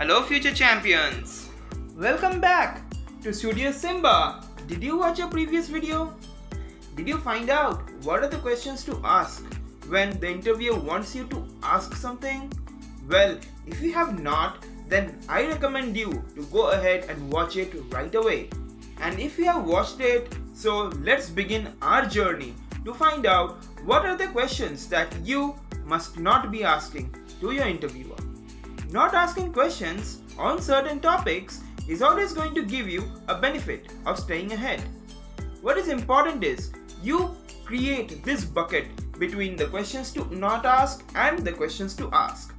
Hello, future champions! Welcome back to Studio Simba. Did you watch your previous video? Did you find out what are the questions to ask when the interviewer wants you to ask something? Well, if you have not, then I recommend you to go ahead and watch it right away. And if you have watched it, so let's begin our journey to find out what are the questions that you must not be asking to your interviewer. Not asking questions on certain topics is always going to give you a benefit of staying ahead. What is important is you create this bucket between the questions to not ask and the questions to ask.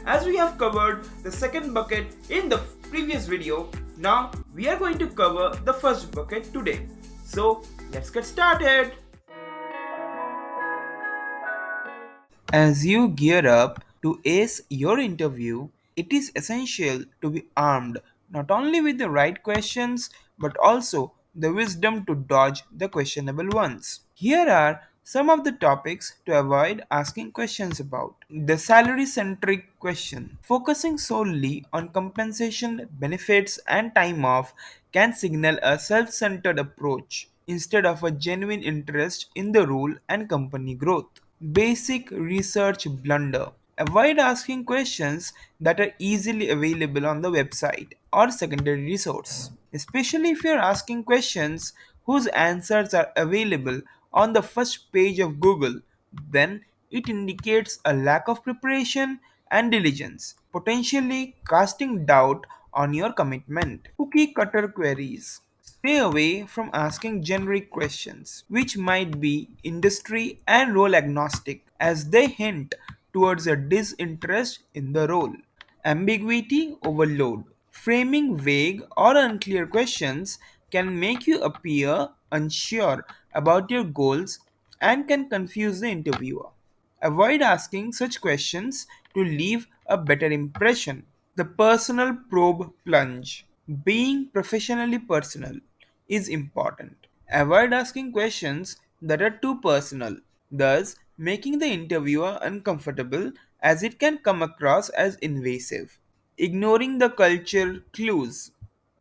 As we have covered the second bucket in the previous video, now we are going to cover the first bucket today. So let's get started. As you gear up to ace your interview, it is essential to be armed not only with the right questions but also the wisdom to dodge the questionable ones. Here are some of the topics to avoid asking questions about. The salary centric question. Focusing solely on compensation, benefits, and time off can signal a self centered approach instead of a genuine interest in the role and company growth. Basic research blunder. Avoid asking questions that are easily available on the website or secondary resource, especially if you're asking questions whose answers are available on the first page of Google, then it indicates a lack of preparation and diligence, potentially casting doubt on your commitment. Cookie cutter queries. Stay away from asking generic questions, which might be industry and role agnostic, as they hint towards a disinterest in the role. Ambiguity overload. Framing vague or unclear questions can make you appear unsure about your goals and can confuse the interviewer. Avoid asking such questions to leave a better impression. The personal probe plunge. Being professionally personal is important. Avoid asking questions that are too personal, thus making the interviewer uncomfortable as it can come across as invasive. Ignoring the culture clues.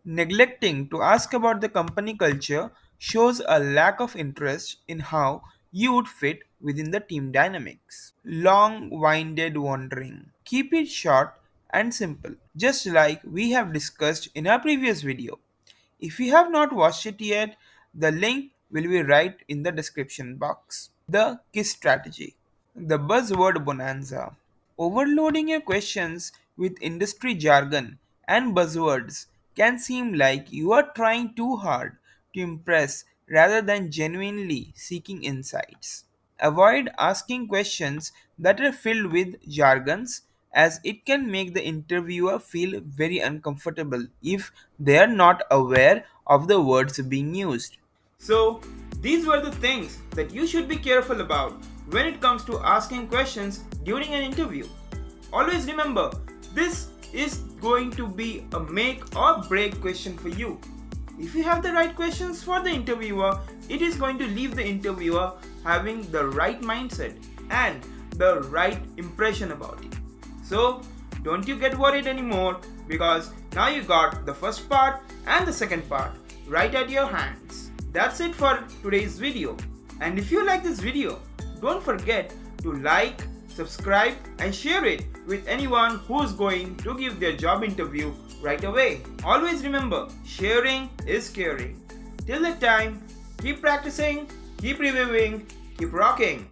Neglecting to ask about the company culture shows a lack of interest in how you would fit within the team dynamics. Long winded wandering. Keep it short and simple, just like we have discussed in our previous video. If you have not watched it yet, the link will be right in the description box. The KISS strategy. The buzzword bonanza. Overloading your questions with industry jargon and buzzwords can seem like you are trying too hard to impress rather than genuinely seeking insights. Avoid asking questions that are filled with jargons, as it can make the interviewer feel very uncomfortable if they are not aware of the words being used. So, these were the things that you should be careful about when it comes to asking questions during an interview. Always remember, this is going to be a make or break question for you. If you have the right questions for the interviewer, it is going to leave the interviewer having the right mindset and the right impression about you. So, don't you get worried anymore, because now you got the first part and the second part right at your hands. That's it for today's video. And if you like this video, don't forget to like, subscribe and share it with anyone who's going to give their job interview right away. Always remember, sharing is caring. Till that time, keep practicing, keep reviewing, keep rocking.